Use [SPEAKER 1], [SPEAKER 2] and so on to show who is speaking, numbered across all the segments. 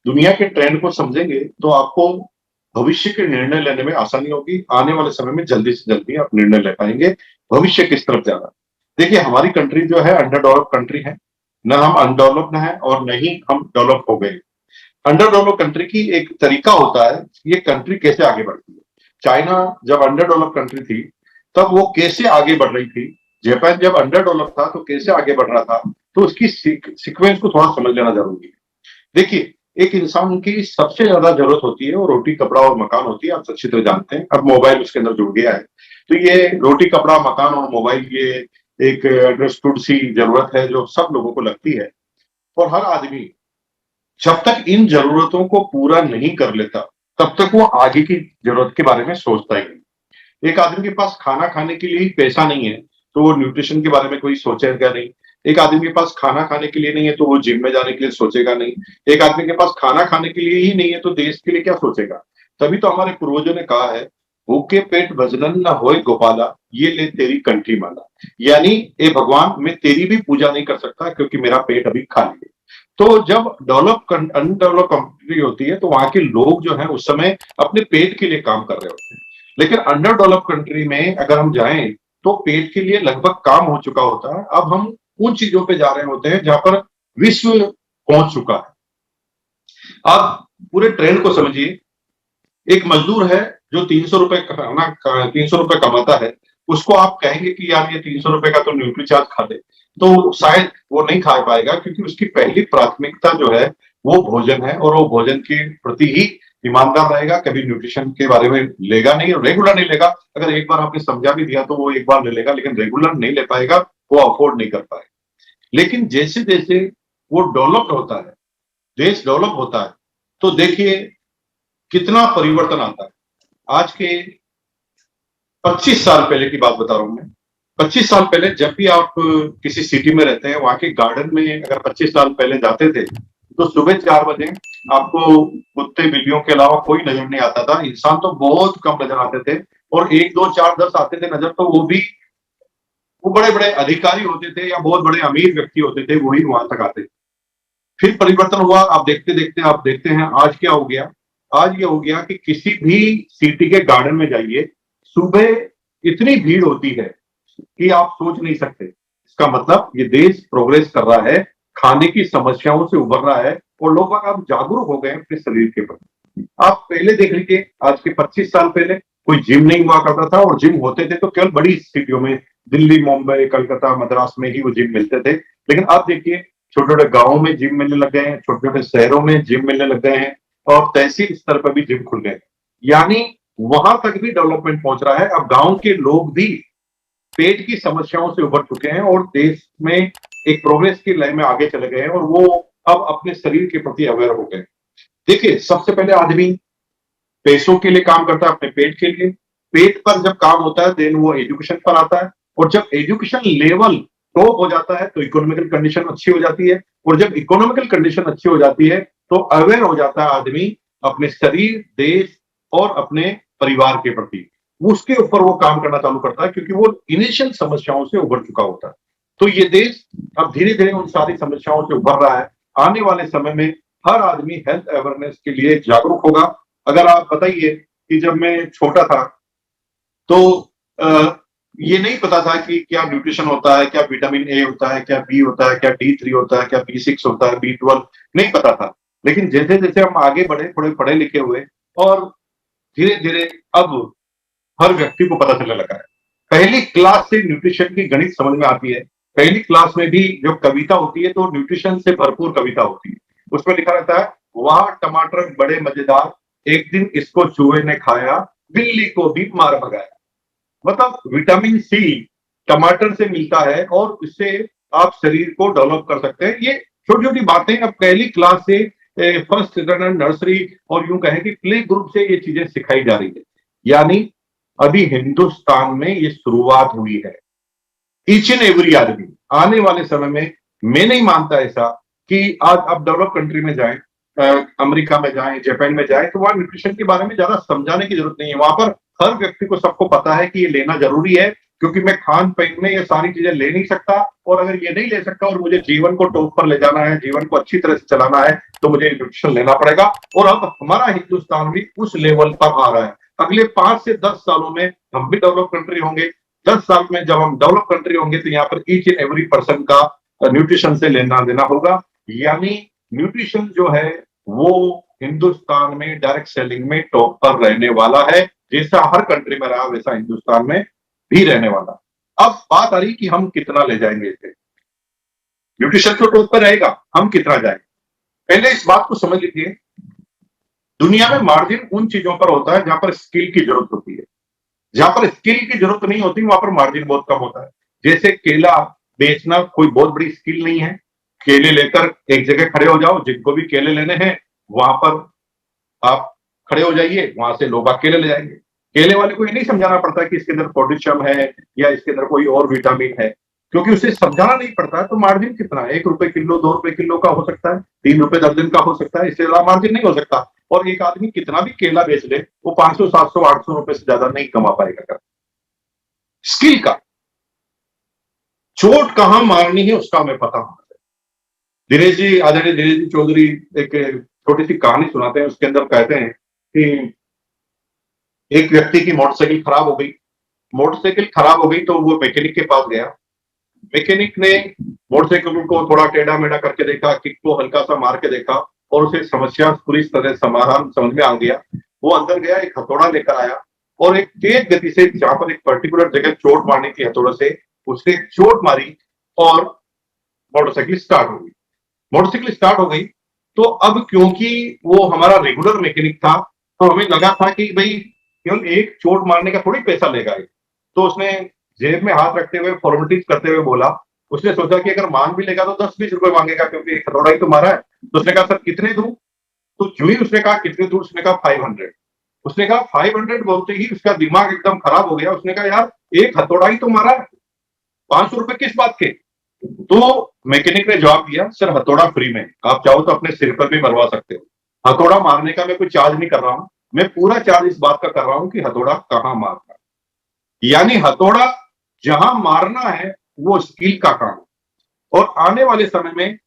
[SPEAKER 1] दुनिया के ट्रेंड को समझेंगे तो आपको भविष्य के निर्णय लेने में आसानी होगी। आने वाले समय में जल्दी से जल्दी आप निर्णय ले पाएंगे भविष्य किस तरफ जाना। देखिए, हमारी कंट्री जो है अंडर डेवलप कंट्री है, न हम अनडेवलप्ड हैं और न ही हम डेवलप हो गए। अंडर डेवलप कंट्री की एक तरीका होता है, ये कंट्री कैसे आगे बढ़ती है। चाइना जब अंडर डेवलप कंट्री थी तब वो कैसे आगे बढ़ रही थी, जापान जब अंडर डेवलप था तो कैसे आगे बढ़ रहा था, तो उसकी सीक्वेंस को थोड़ा समझ लेना जरूरी है। देखिए, एक इंसान की सबसे ज्यादा जरूरत होती है वो रोटी कपड़ा और मकान होती है, आप अच्छी तरह जानते हैं। अब मोबाइल उसके अंदर जुड़ गया है, तो ये रोटी कपड़ा मकान और मोबाइल ये एक अंडरस्टूड सी जरूरत है जो सब लोगों को लगती है। और हर आदमी जब तक इन जरूरतों को पूरा नहीं कर लेता तब तक वो आगे की जरूरत के बारे में सोचता ही नहीं। एक आदमी के पास खाना खाने के लिए ही पैसा नहीं है तो वो न्यूट्रिशन के बारे में कोई सोचेगा नहीं। एक आदमी के पास खाना खाने के लिए नहीं है तो वो जिम में जाने के लिए सोचेगा नहीं। एक आदमी के पास खाना खाने के लिए ही नहीं है तो देश के लिए क्या सोचेगा। तभी तो हमारे पूर्वजों ने कहा है, भूखे पेट भजनन न होए गोपाला, ये ले तेरी कंठी माला। यानी ए भगवान, मैं तेरी भी पूजा नहीं कर सकता क्योंकि मेरा पेट अभी खाली है। तो जब अनडेवलप कंट्री होती है तो वहां के लोग जो है उस समय अपने पेट के लिए काम कर रहे होते हैं। लेकिन अंडर डेवलप कंट्री में अगर हम जाएं तो पेट के लिए लगभग काम हो चुका होता है। अब हम उन चीजों पे जा रहे होते हैं जहां पर विश्व पहुंच चुका है। आप पूरे ट्रेंड को समझिए। एक मजदूर है जो 300 रुपए खाना 300 रुपए कमाता है, उसको आप कहेंगे कि यार ये 300 रुपए का तो न्यूट्री चार्ज खा दे, तो शायद वो नहीं खा पाएगा क्योंकि उसकी पहली प्राथमिकता जो है वो भोजन है और वो भोजन के प्रति ही ईमानदार रहेगा। कभी न्यूट्रिशन के बारे में लेगा नहीं, रेगुलर नहीं लेगा। अगर एक बार आपने समझा भी दिया तो वो एक बार ले लेगा, लेकिन रेगुलर नहीं ले पाएगा, वो अफोर्ड नहीं कर पाएगा। लेकिन जैसे जैसे वो डेवलप्ड होता है, देश डेवलप होता है, तो देखिए कितना परिवर्तन आता है। आज के 25 साल पहले की बात बता रहा हूं मैं। 25 साल पहले जब भी आप किसी सिटी में रहते हैं, वहां के गार्डन में अगर 25 साल पहले जाते थे तो सुबह 4 बजे आपको कुत्ते बिल्लियों के अलावा कोई नजर नहीं आता था। इंसान तो बहुत कम नजर आते थे, और 1 2 4 10 आते थे नजर, तो वो भी वो बड़े बड़े अधिकारी होते थे या बहुत बड़े अमीर व्यक्ति होते थे, वही वहां तक आते थे। फिर परिवर्तन हुआ। आप देखते देखते आप देखते हैं आज क्या हो गया। आज ये हो गया कि किसी भी सिटी के गार्डन में जाइए, सुबह इतनी भीड़ होती है कि आप सोच नहीं सकते। इसका मतलब ये देश प्रोग्रेस कर रहा है, खाने की समस्याओं से उभर रहा है, और लोग अब जागरूक हो गए हैं अपने शरीर के प्रति। आप पहले देख लीजिए, आज के 25 साल पहले कोई जिम नहीं हुआ करता था, और जिम होते थे तो केवल बड़ी सिटियों में, दिल्ली मुंबई कलकत्ता मद्रास में ही वो जिम मिलते थे। लेकिन अब देखिए, छोटे छोटे गांवों में जिम मिलने लग गए हैं, छोटे छोटे शहरों में जिम मिलने लग गए हैं, और तहसील स्तर पर भी जिम खुल गए। यानी वहां तक भी डेवलपमेंट पहुंच रहा है। अब गांव के लोग भी पेट की समस्याओं से उभर चुके हैं और देश में एक प्रोग्रेस की लाइन में आगे चले गए हैं, और वो अब अपने शरीर के प्रति अवेयर हो गए। देखिए, सबसे पहले आदमी पैसों के लिए काम करता है, अपने पेट के लिए। पेट पर जब काम होता है देन वो एजुकेशन पर आता है, और जब एजुकेशन लेवल टॉप हो जाता है तो इकोनॉमिकल कंडीशन अच्छी हो जाती है, और जब इकोनॉमिकल कंडीशन अच्छी हो जाती है तो अवेयर हो जाता है आदमी अपने शरीर, देश और अपने परिवार के प्रति। उसके ऊपर वो काम करना चालू करता है क्योंकि वो इनिशियल समस्याओं से उभर चुका होता है। तो ये देश अब धीरे धीरे उन सारी समस्याओं से उभर रहा है। आने वाले समय में हर आदमी हेल्थ अवेयरनेस के लिए जागरूक होगा। अगर आप बताइए कि जब मैं छोटा था तो ये नहीं पता था कि क्या न्यूट्रिशन होता है, क्या विटामिन ए होता है, क्या बी होता है, क्या D3 होता है, क्या B6 होता है, B12 नहीं पता था। लेकिन जैसे जैसे हम आगे बढ़े, थोड़े पढ़े लिखे हुए, और धीरे धीरे अब हर व्यक्ति को पता चलने लगा है। पहली क्लास से न्यूट्रिशन की गणित समझ में आती है। पहली क्लास में भी जो कविता होती है तो न्यूट्रिशन से भरपूर कविता होती है। उसमें लिखा रहता है, वाह टमाटर बड़े मजेदार, एक दिन इसको चूहे ने खाया, बिल्ली को भी मार भगाया। मतलब विटामिन सी टमाटर से मिलता है और इससे आप शरीर को डेवलप कर सकते हैं। ये छोटी छोटी बातें अब पहली क्लास से, फर्स्ट नर्सरी और यूं कहें कि प्ले ग्रुप से ये चीजें सिखाई जा रही है। यानी अभी हिंदुस्तान में ये शुरुआत हुई है। ईच एंड एवरी आदमी आने वाले समय में, मैं नहीं मानता ऐसा कि आज आप डेवलप कंट्री में जाएं, अमेरिका में जाएं, जापान में जाएं, तो वहां न्यूट्रिशन के बारे में ज्यादा समझाने की जरूरत नहीं है। वहां पर हर व्यक्ति को सबको पता है कि ये लेना जरूरी है, क्योंकि मैं खान पान में ये सारी चीजें ले नहीं सकता, और अगर ये नहीं ले सकता और मुझे जीवन को टॉप पर ले जाना है, जीवन को अच्छी तरह से चलाना है, तो मुझे न्यूट्रिशन लेना पड़ेगा। और अब हमारा हिंदुस्तान भी उस लेवल पर आ रहा है। अगले 5 से 10 सालों में हम भी डेवलप कंट्री होंगे। 10 साल में जब हम डेवलप कंट्री होंगे तो यहाँ पर ईच एंड एवरी पर्सन का न्यूट्रिशन से लेना देना होगा। यानी न्यूट्रिशन जो है वो हिंदुस्तान में डायरेक्ट सेलिंग में टॉप पर रहने वाला है। जैसा हर कंट्री में रहा वैसा हिंदुस्तान में भी रहने वाला। अब बात आ रही कि हम कितना ले जाएंगे इसे। न्यूट्रिशन तो टॉप पर रहेगा, हम कितना जाएंगे। पहले इस बात को समझ लीजिए, दुनिया में मार्जिन उन चीजों पर होता है जहां पर स्किल की जरूरत होती है। जहां पर स्किल की जरूरत नहीं होती वहां पर मार्जिन बहुत कम होता है। जैसे केला बेचना कोई बहुत बड़ी स्किल नहीं है। केले लेकर एक जगह खड़े हो जाओ, जिनको भी केले लेने हैं वहां पर आप खड़े हो जाइए, वहां से लोग केले ले जाएंगे। केले वाले को ये नहीं समझाना पड़ता कि इसके अंदर पोटेशियम है या इसके अंदर कोई और विटामिन है, क्योंकि उसे समझाना नहीं पड़ता है। तो मार्जिन कितना है, 1 रुपए किलो, 2 रुपए किलो का हो सकता है, 3 रुपए दर्जन का हो सकता है, इससे ज्यादा मार्जिन नहीं हो सकता। और एक आदमी कितना भी केला बेच ले, वो 500, 700, 800 रुपए से ज्यादा नहीं कमा पाएगा। स्किल का चोट कहां मारनी है उसका हमें पता होना चाहिए। दिनेश जी, आदरणीय दिनेश जी चौधरी एक छोटी सी कहानी सुनाते हैं। उसके अंदर कहते हैं कि एक व्यक्ति की मोटरसाइकिल खराब हो गई। मोटरसाइकिल खराब हो गई तो वो मैकेनिक के पास गया। मैकेनिक ने मोटरसाइकिल को थोड़ा टेढ़ा मेढ़ा करके देखा, किक को हल्का सा मार के देखा, और उसे समस्या पूरी तरह समाधान समझ में आ गया। वो अंदर गया, एक हथौड़ा लेकर आया, और एक तेज गति से जहां पर एक पर्टिकुलर जगह चोट मारनी थी हथौड़े से, उसने चोट मारी और मोटरसाइकिल स्टार्ट हो गई। मोटरसाइकिल स्टार्ट हो गई तो अब क्योंकि वो हमारा रेगुलर मैकेनिक था, तो हमें लगा था कि भाई केवल एक चोट मारने का थोड़ी पैसा लेगा ये। तो उसने जेब में हाथ रखते हुए फॉर्मेलिटीज करते हुए बोला, उसने सोचा कि अगर मांग भी लेगा तो 10-20 रुपए मांगेगा, क्योंकि एक हथौड़ा ही तो मारा है। तो उसने कहा सर कितने दूं? तो जो ही उसने कहा कितने दूं, उसने कहा 500। उसने कहा 500 बोलते ही उसका दिमाग एकदम खराब हो गया। उसने कहा यार एक हथौड़ा ही तो मारा है, 500 रुपए किस बात के? तो मैकेनिक ने जवाब दिया, सर हथौड़ा फ्री में, आप चाहो तो अपने सिर पर भी मरवा सकते हो। हथौड़ा मारने का मैं कोई चार्ज नहीं कर रहा हूं, मैं पूरा चार्ज इस बात का कर रहा हूं कि हथौड़ा कहां मारना है। यानी हथौड़ा जहां मारना है वो स्किल का काम है। और आने वाले समय में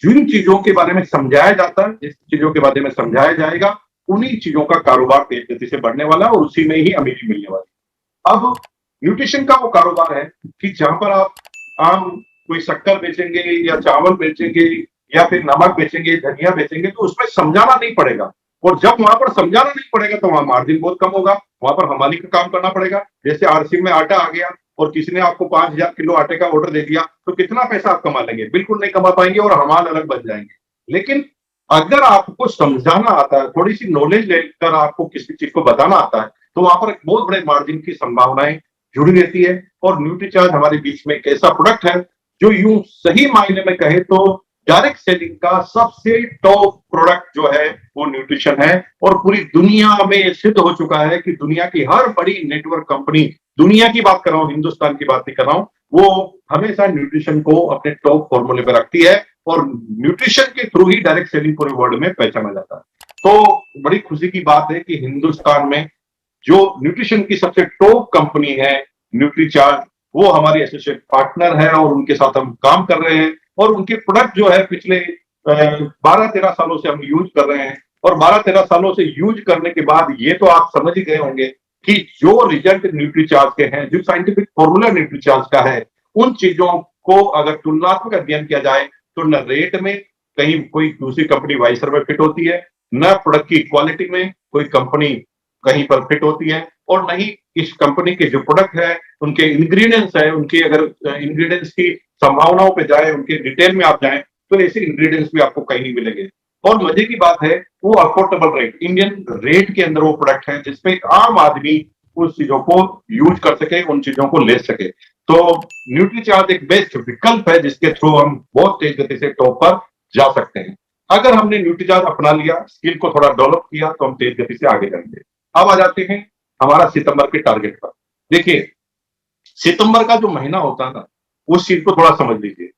[SPEAKER 1] जिन चीजों के बारे में समझाया जाता है, जिस चीजों के बारे में समझाया जाएगा, उन्हीं चीजों का कारोबार तेज गति से बढ़ने वाला है और उसी में ही अमीरी मिलने वाली है। अब न्यूट्रिशन का वो कारोबार है कि जहां पर आप आम कोई शक्कर बेचेंगे या चावल बेचेंगे या फिर नमक बेचेंगे, धनिया बेचेंगे, तो उसमें समझाना नहीं पड़ेगा। और जब वहां पर समझाना नहीं पड़ेगा तो वहां मार्जिन बहुत कम होगा, वहां पर हमाली का काम करना पड़ेगा। जैसे आरसी में आटा आ गया और किसी ने आपको 5,000 किलो आटे का ऑर्डर दे दिया, तो कितना पैसा आप कमा लेंगे? बिल्कुल नहीं कमा पाएंगे और हमाल अलग बन जाएंगे। लेकिन अगर आपको समझाना आता है, थोड़ी सी नॉलेज लेकर आपको किसी चीज को बताना आता है, तो वहां पर एक बहुत बड़े मार्जिन की संभावनाएं जुड़ी रहती है। और न्यूट्रीचार्ज हमारे बीच में एक ऐसा प्रोडक्ट है जो यूं सही मायने में कहे तो डायरेक्ट सेलिंग का सबसे टॉप प्रोडक्ट जो है वो न्यूट्रिशन है। और पूरी दुनिया में ये सिद्ध हो चुका है कि दुनिया की हर बड़ी नेटवर्क कंपनी, दुनिया की बात कर रहा हूं, हिंदुस्तान की बात नहीं कर रहा हूं, वो हमेशा न्यूट्रिशन को अपने टॉप फॉर्मूले पर रखती है। और न्यूट्रिशन के थ्रू ही डायरेक्ट सेलिंग पूरे वर्ल्ड में पहचाना जाता है। तो बड़ी खुशी की बात है कि हिंदुस्तान में जो न्यूट्रिशन की सबसे टॉप कंपनी है न्यूट्रीचार्ज, वो हमारी एसोसिएट पार्टनर है और उनके साथ हम काम कर रहे हैं। और उनके प्रोडक्ट जो है पिछले 12-13 सालों से हम यूज कर रहे हैं। और 12-13 सालों से यूज करने के बाद ये तो आप समझ ही गए होंगे कि जो रिजल्ट न्यूट्रीचार्ज के हैं, जो साइंटिफिक फॉर्मूला न्यूट्रीचार्ज का है, उन चीजों को अगर तुलनात्मक अध्ययन किया जाए तो न रेट में कहीं कोई दूसरी कंपनी वाइसर में फिट होती है, न प्रोडक्ट की क्वालिटी में कोई कंपनी कहीं पर फिट होती है, और न ही इस कंपनी के जो प्रोडक्ट है, उनके इंग्रेडिएंट्स है, उनके अगर इंग्रेडिएंट्स की संभावनाओं पे जाए, उनके डिटेल में आप जाएं तो ऐसे इंग्रेडिएंट्स भी आपको कहीं नहीं मिलेंगे। और मजे की बात है वो अफोर्डेबल रेट, इंडियन रेट के अंदर वो प्रोडक्ट है जिसमें एक आम आदमी उस चीजों को यूज कर सके, उन चीजों को ले सके। तो न्यूट्रीचार्ज एक बेस्ट विकल्प है जिसके थ्रू हम बहुत तेज गति से टॉप पर जा सकते हैं। अगर हमने न्यूट्रीचार्ज अपना लिया, स्किल को थोड़ा डेवलप किया, तो हम तेज गति से आगे जाएंगे। अब आ जाते हैं हमारा सितंबर के टारगेट पर। देखिए, सितंबर का जो महीना होता है ना, उस चीज को थोड़ा समझ लीजिए।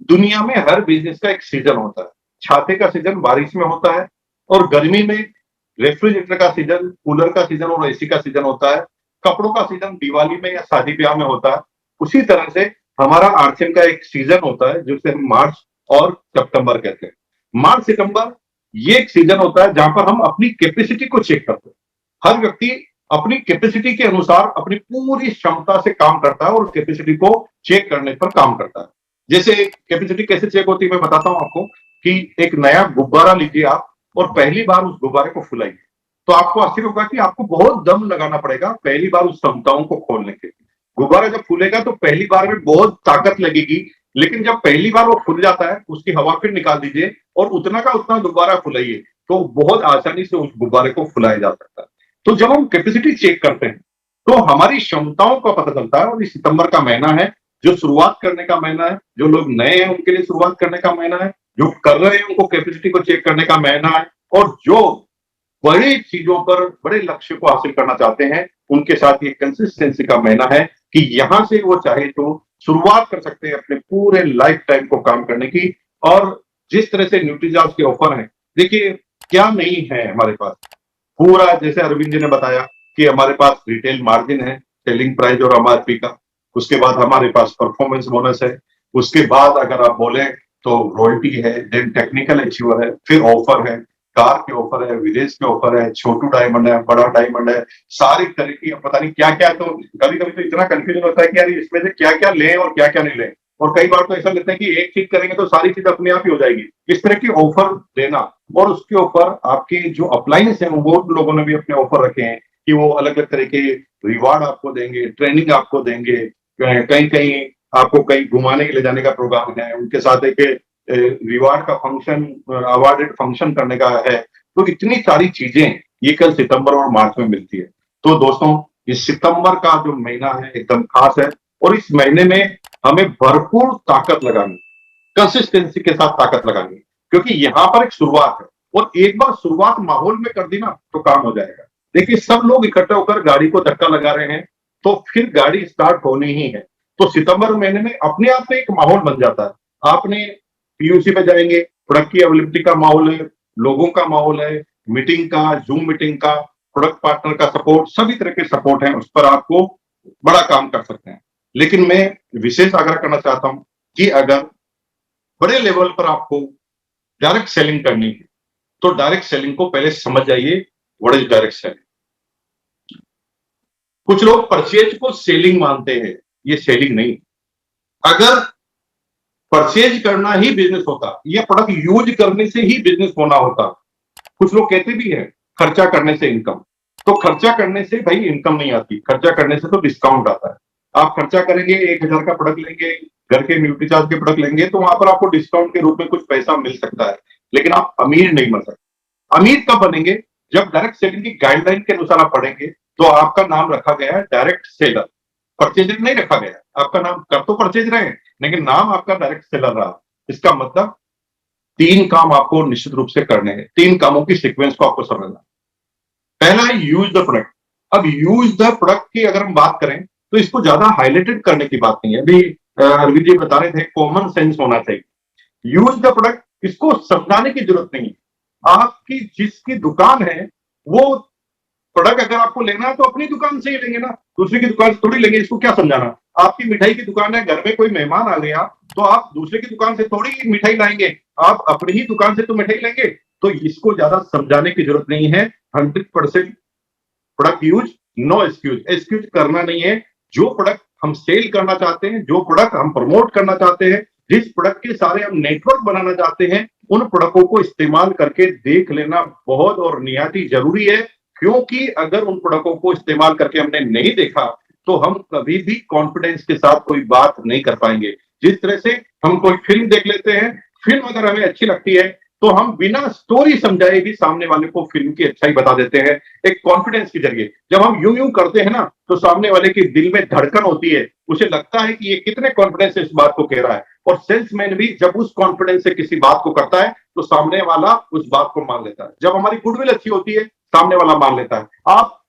[SPEAKER 1] दुनिया में हर बिजनेस का एक सीजन होता है। छाते का सीजन बारिश में होता है, और गर्मी में रेफ्रिजरेटर का सीजन, कूलर का सीजन और एसी का सीजन होता है। कपड़ों का सीजन दिवाली में या शादी ब्याह में होता है, उसी तरह से हमारा आरसीएम का एक सीजन होता है जिसे हम मार्च और सितंबर कहते हैं। मार्च सितंबर ये एक सीजन होता है जहां पर हम अपनी कैपेसिटी को चेक करते हैं। हर व्यक्ति अपनी कैपेसिटी के अनुसार अपनी पूरी क्षमता से काम करता है और कैपेसिटी को चेक करने पर काम करता है। जैसे कैपेसिटी कैसे चेक होती है मैं बताता हूं आपको, कि एक नया गुब्बारा लीजिए आप और पहली बार उस गुब्बारे को फुलाइए, तो आपको आश्चर्य होगा कि आपको बहुत दम लगाना पड़ेगा पहली बार उस क्षमताओं को खोलने के लिए। गुब्बारा जब फूलेगा तो पहली बार में बहुत ताकत लगेगी, लेकिन जब पहली बार वो फूल जाता है उसकी हवा फिर निकाल दीजिए और उतना का उतना दोबारा फुलाइए, तो बहुत आसानी से उस गुब्बारे को फुलाया जा सकता है। तो जब हम कैपेसिटी चेक करते हैं तो हमारी क्षमताओं का पता चलता है, और ये सितंबर का महीना है जो शुरुआत करने का महीना है, जो लोग नए हैं उनके लिए शुरुआत करने का महीना है, जो कर रहे हैं उनको कैपेसिटी को चेक करने का महीना है, और जो बड़ी चीजों पर बड़े लक्ष्य को हासिल करना चाहते हैं उनके साथ ये कंसिस्टेंसी का महीना है कि यहां से वो चाहे तो शुरुआत कर सकते हैं अपने पूरे लाइफ टाइम को काम करने की। और जिस तरह से न्यूट्रीजॉर्ज के ऑफर हैं, देखिए क्या नहीं है हमारे पास, पूरा जैसे अरविंद जी ने बताया कि हमारे पास रिटेल मार्जिन है, सेलिंग प्राइस और एमआरपी का, उसके बाद हमारे पास परफॉर्मेंस बोनस है, उसके बाद अगर आप बोले तो रॉयल्टी है, देन टेक्निकल अचीवर है, फिर ऑफर है, कार के ऑफर है, विदेश के ऑफर है, छोटू डायमंड है, बड़ा डायमंड है, सारी तरह की पता नहीं क्या क्या। तो कभी कभी तो इतना कंफ्यूजन होता है कि यार इसमें से क्या क्या लें और क्या क्या नहीं लें, और कई बार तो ऐसा लगता है कि एक चीज करेंगे तो सारी चीज अपने आप ही हो जाएगी। इस तरह की ऑफर देना, और उसके ऊपर आपके जो अप्लायंस है वो लोगों ने भी अपने ऑफर रखे हैं कि वो अलग अलग तरह के रिवार्ड आपको देंगे, ट्रेनिंग आपको देंगे, कहीं कहीं आपको कहीं घुमाने के ले जाने का प्रोग्राम है, उनके साथ एक रिवार्ड का फंक्शन, अवार्डेड फंक्शन करने का है। तो इतनी सारी चीजें ये कल सितंबर और मार्च में मिलती है। तो दोस्तों इस सितंबर का जो महीना है एकदम खास है, और इस महीने में हमें भरपूर ताकत लगानी, कंसिस्टेंसी के साथ ताकत लगानी, क्योंकि यहां पर एक शुरुआत है, और एक बार शुरुआत माहौल में कर दी ना तो काम हो जाएगा। देखिए सब लोग इकट्ठे होकर गाड़ी को धक्का लगा रहे हैं तो फिर गाड़ी स्टार्ट होनी ही है। तो सितंबर महीने में अपने आप में एक माहौल बन जाता है। आपने पीयूसी पे जाएंगे, प्रोडक्ट की अवेलेबिलिटी का माहौल है, लोगों का माहौल है, मीटिंग का, जूम मीटिंग का, प्रोडक्ट पार्टनर का सपोर्ट, सभी तरह के सपोर्ट है, उस पर आपको बड़ा काम कर सकते हैं। लेकिन मैं विशेष आग्रह करना चाहता हूं कि अगर बड़े लेवल पर आपको डायरेक्ट सेलिंग करनी है तो डायरेक्ट सेलिंग को पहले समझ जाइए। What is direct selling? कुछ लोग परचेज को सेलिंग मानते हैं, ये सेलिंग नहीं। अगर परचेज करना ही बिजनेस होता, या प्रोडक्ट यूज करने से ही बिजनेस होना होता, कुछ लोग कहते भी हैं खर्चा करने से इनकम, तो खर्चा करने से भाई इनकम नहीं आती, खर्चा करने से तो डिस्काउंट आता है। आप खर्चा करेंगे 1000 का प्रोडक्ट लेंगे, घर के न्यूट्रीचार्ज के प्रोडक्ट लेंगे, तो वहां पर आपको डिस्काउंट के रूप में कुछ पैसा मिल सकता है, लेकिन आप अमीर नहीं बन सकते। अमीर कब बनेंगे? जब डायरेक्ट सेलिंग की गाइडलाइन के अनुसार आप पढ़ेंगे तो आपका नाम रखा गया है डायरेक्ट सेलर, परचेजर नहीं रखा गया। आपका नाम कर तो परचेज रहे हैं लेकिन नाम आपका डायरेक्ट सेलर रहा। इसका मतलब 3 काम आपको निश्चित रूप से करने हैं, 3 कामों की सीक्वेंस को आपको समझना। पहला है यूज द प्रोडक्ट। अब यूज द प्रोडक्ट की अगर हम बात करें तो इसको ज्यादा हाईलाइटेड करने की बात नहीं है। अभी अरविंद जी बता रहे थे कॉमन सेंस होना चाहिए। यूज द प्रोडक्ट, इसको समझाने की जरूरत नहीं है। आपकी जिसकी दुकान है वो प्रोडक्ट अगर आपको लेना है तो अपनी दुकान से ही लेंगे ना, दूसरे की दुकान से थोड़ी लेंगे। इसको क्या समझाना? आपकी मिठाई की दुकान है, घर में कोई मेहमान आ गया तो आप दूसरे की दुकान से थोड़ी मिठाई लाएंगे, आप अपनी ही दुकान से तो मिठाई लेंगे। तो इसको ज्यादा समझाने की जरूरत नहीं है। 100% product use, no excuse. Excuse करना नहीं है। जो प्रोडक्ट हम सेल करना चाहते हैं, जो प्रोडक्ट हम प्रमोट करना चाहते हैं, जिस प्रोडक्ट के सारे हम नेटवर्क बनाना चाहते हैं, उन प्रोडक्टों को इस्तेमाल करके देख लेना बहुत और निहायती जरूरी है। क्योंकि अगर उन प्रोडक्टों को इस्तेमाल करके हमने नहीं देखा तो हम कभी भी कॉन्फिडेंस के साथ कोई बात नहीं कर पाएंगे। जिस तरह से हम कोई फिल्म देख लेते हैं, फिल्म अगर हमें अच्छी लगती है तो हम बिना स्टोरी समझाए भी सामने वाले को फिल्म की अच्छाई बता देते हैं, एक कॉन्फिडेंस के जरिए। जब हम यूं यूं करते हैं ना तो सामने वाले के दिल में धड़कन होती है, उसे लगता है कि ये कितने कॉन्फिडेंस से इस बात को कह रहा है। और सेल्समैन भी जब उस कॉन्फिडेंस से किसी बात को करता है तो सामने वाला उस बात को मान लेता है। जब हमारी गुडविल अच्छी होती है सामने वाला मान लेता है। आप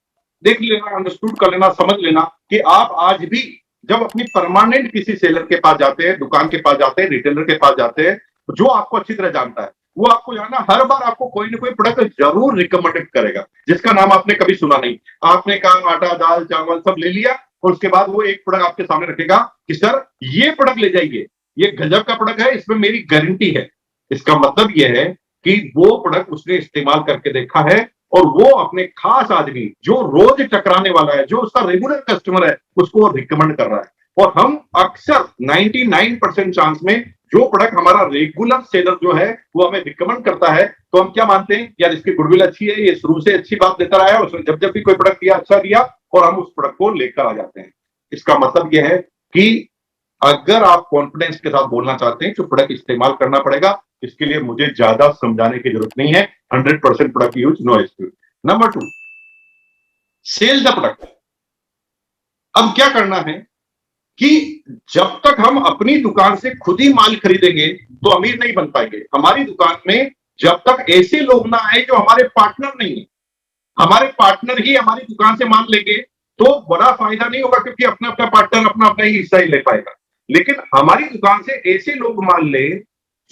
[SPEAKER 1] देख लेना, अंडरस्टूड कर लेना, समझ लेना कि आप आज भी जब अपनी परमानेंट किसी सेलर के पास जाते हैं, दुकान के पास जाते हैं, रिटेलर के पास जाते हैं, जो आपको अच्छी तरह जानता है, वो आपको जो है ना हर बार आपको कोई ना कोई प्रोडक्ट जरूर रिकमेंडेड करेगा जिसका नाम आपने कभी सुना नहीं। आपने कहा आटा दाल चावल सब ले लिया और उसके बाद वो एक प्रोडक्ट आपके सामने रखेगा कि सर ये प्रोडक्ट ले जाइए, ये गजब का प्रोडक्ट है, इसमें मेरी गारंटी है। इसका मतलब यह है कि वो प्रोडक्ट उसने इस्तेमाल करके देखा है और वो अपने खास आदमी जो रोज टकराने वाला है, जो उसका रेगुलर कस्टमर है, उसको रिकमेंड कर रहा है। और हम अक्सर 99% चांस में जो प्रोडक्ट हमारा रेगुलर सेलर जो है वो हमें रिकमेंड करता है, तो हम क्या मानते हैं यार इसकी गुडविल अच्छी है, ये शुरू से अच्छी बात देता रहा है, उसने जब जब भी कोई प्रोडक्ट दिया अच्छा दिया और हम उस प्रोडक्ट को लेकर आ जाते हैं। इसका मतलब यह है कि अगर आप कॉन्फिडेंस के साथ बोलना चाहते हैं तो प्रोडक्ट इस्तेमाल करना पड़ेगा। इसके लिए मुझे ज्यादा समझाने की जरूरत नहीं है। 100% product use, no excuse. Number 2, sell the product. अब क्या करना है कि जब तक हम अपनी दुकान से खुद ही माल खरीदेंगे तो अमीर नहीं बन पाएंगे। हमारी दुकान में जब तक ऐसे लोग ना आए जो हमारे पार्टनर नहीं है, हमारे पार्टनर ही हमारी दुकान से माल लेंगे तो बड़ा फायदा नहीं होगा, क्योंकि अपना अपना पार्टनर अपना अपना ही हिस्सा ही ले पाएगा। लेकिन हमारी दुकान से ऐसे लोग माल ले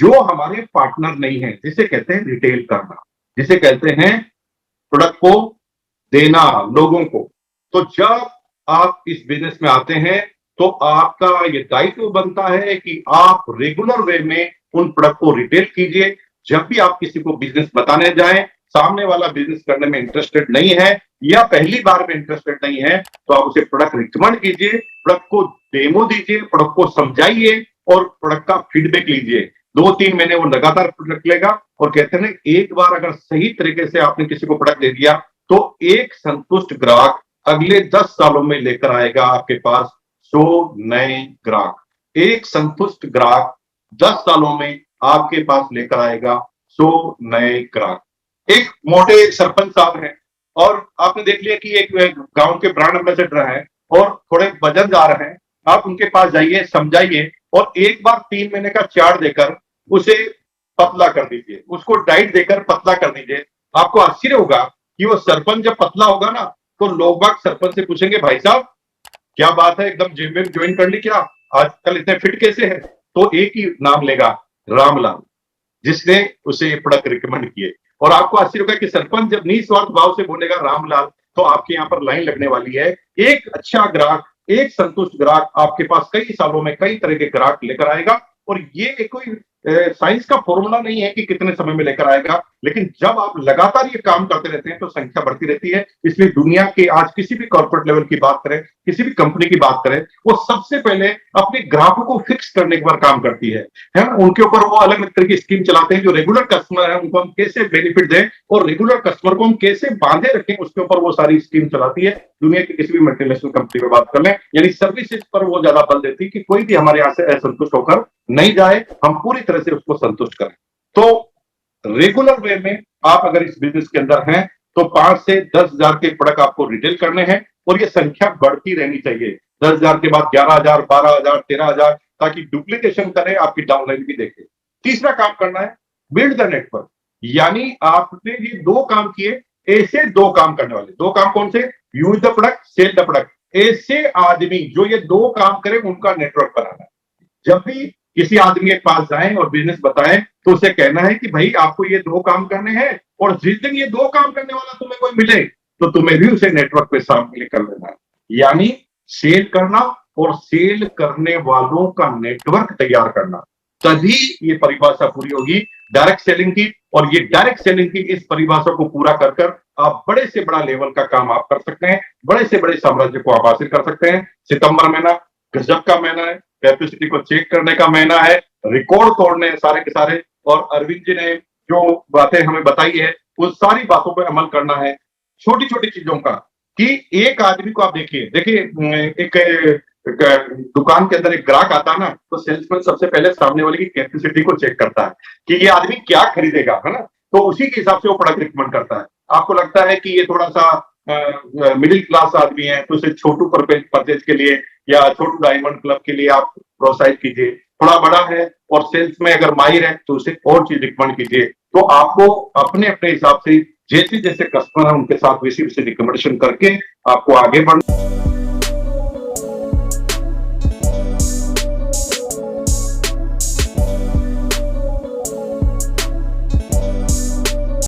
[SPEAKER 1] जो हमारे पार्टनर नहीं है, जिसे कहते हैं रिटेल करना, जिसे कहते हैं प्रोडक्ट को देना लोगों को। तो जब आप इस बिजनेस में आते हैं तो आपका ये दायित्व बनता है कि आप रेगुलर वे में उन प्रोडक्ट को रिटेल कीजिए। जब भी आप किसी को बिजनेस बताने जाएं, सामने वाला बिजनेस करने में इंटरेस्टेड नहीं है या पहली बार में इंटरेस्टेड नहीं है, तो आप उसे प्रोडक्ट रिकमेंड कीजिए, प्रोडक्ट को डेमो दीजिए, प्रोडक्ट को समझाइए और प्रोडक्ट का फीडबैक लीजिए। 2-3 महीने वो लगातार प्रोडक्ट लेगा और कहते हैं एक बार अगर सही तरीके से आपने किसी को प्रोडक्ट दे दिया तो एक संतुष्ट ग्राहक अगले 10 सालों में लेकर आएगा आपके पास 100 नए ग्राहक। एक संतुष्ट ग्राहक 10 सालों में आपके पास लेकर आएगा 100 नए ग्राहक। एक मोटे सरपंच साहब हैं और आपने देख लिया कि एक गांव के ब्रांड एम्बेसडर हैं और थोड़े वजनदार हैं। आप उनके पास जाइए, समझाइए और एक बार 3 महीने का चार्ट देकर उसे पतला कर दीजिए, उसको डाइट देकर पतला कर दीजिए। आपको आश्चर्य होगा कि वो सरपंच जब पतला होगा ना तो लोग बाग सरपंच से पूछेंगे भाई साहब क्या बात है, एकदम जिम में ज्वाइन कर ली क्या, आजकल इतने फिट कैसे है? तो एक ही नाम लेगा, रामलाल, जिसने उसे प्रोडक्ट रिकमेंड किए। और आपको आश्चर्य होगा कि सरपंच जब निस्वार्थ भाव से बोलेगा रामलाल तो आपके यहाँ पर लाइन लगने वाली है। एक अच्छा ग्राहक, एक संतुष्ट ग्राहक आपके पास कई सालों में कई तरह के ग्राहक लेकर आएगा। और ये कोई साइंस का फॉर्मूला नहीं है कि कितने समय में लेकर आएगा, लेकिन जब आप लगातार ये काम करते रहते हैं तो संख्या बढ़ती रहती है। इसलिए दुनिया के आज किसी भी कॉर्पोरेट लेवल की बात करें, किसी भी कंपनी की बात करें, वो सबसे पहले अपने ग्राहकों को फिक्स करने पर काम करती है ना? उनके ऊपर वो अलग अलग तरह की स्कीम चलाते हैं। जो रेगुलर कस्टमर है उनको हम कैसे बेनिफिट दें और रेगुलर कस्टमर को हम कैसे बांधे रखें, उसके ऊपर वो सारी स्कीम चलाती है। दुनिया की किसी भी मल्टीनेशनल कंपनी में बात कर लें, यानी सर्विसेज पर वो ज्यादा बल देती है कि कोई भी हमारे यहाँ से असंतुष्ट होकर नहीं जाए, हम पूरी तरह से उसको संतुष्ट करें। तो रेगुलर वे में आप अगर इस बिजनेस के अंदर हैं तो 5 से 10,000 के प्रोडक्ट आपको रिटेल करने हैं और ये संख्या बढ़ती रहनी चाहिए। 10,000 के बाद 11,000, 12,000, 13,000, ताकि डुप्लीकेशन करें, आपकी डाउनलाइन भी देखे। तीसरा काम करना है बिल्ड द नेटवर्क, यानी आपने ये 2 काम किए, ऐसे 2 काम करने वाले 2 काम कौन से? Use the product, sell the product. ऐसे आदमी जो ये 2 काम करें उनका नेटवर्क बनाना है। जब भी किसी आदमी के पास जाएं और बिजनेस बताएं तो उसे कहना है कि भाई आपको ये 2 काम करने हैं और जिस दिन ये 2 काम करने वाला तुम्हें कोई मिले तो तुम्हें भी उसे नेटवर्क पे शामिल कर लेना है। यानी सेल करना और सेल करने वालों का नेटवर्क तैयार करना, तभी ये परिभाषा पूरी होगी डायरेक्ट सेलिंग की। और ये डायरेक्ट सेलिंग की इस परिभाषा को पूरा कर कर आप बड़े से बड़ा लेवल का काम आप कर सकते हैं, बड़े से बड़े साम्राज्य को आप हासिल कर सकते हैं। सितंबर महीना गजब का महीना है, कैपेसिटी को चेक करने का महीना है, रिकॉर्ड तोड़ने सारे के सारे। और अरविंद जी ने जो बातें हमें बताई है उन सारी बातों पर अमल करना है, छोटी छोटी चीजों का। कि एक आदमी को आप देखिए एक दुकान के अंदर एक ग्राहक आता है ना तो सेल्समैन सबसे पहले सामने वाले की कैपेसिटी को चेक करता है कि ये आदमी क्या खरीदेगा, है ना? तो उसी के हिसाब से वो प्रोडक्ट रिकमेंड करता है। आपको लगता है कि ये थोड़ा सा मिडिल क्लास आदमी है तो उसे छोटू परचेज के लिए या छोटू डायमंड क्लब के लिए आप प्रोत्साहित कीजिए। थोड़ा बड़ा है और सेल्स में अगर माहिर है तो उसे और चीज रिकमेंड कीजिए। तो आपको अपने अपने हिसाब से जैसे जैसे कस्टमर है उनके साथ वैसे वैसे रिकमेंडेशन करके आपको आगे बढ़ना।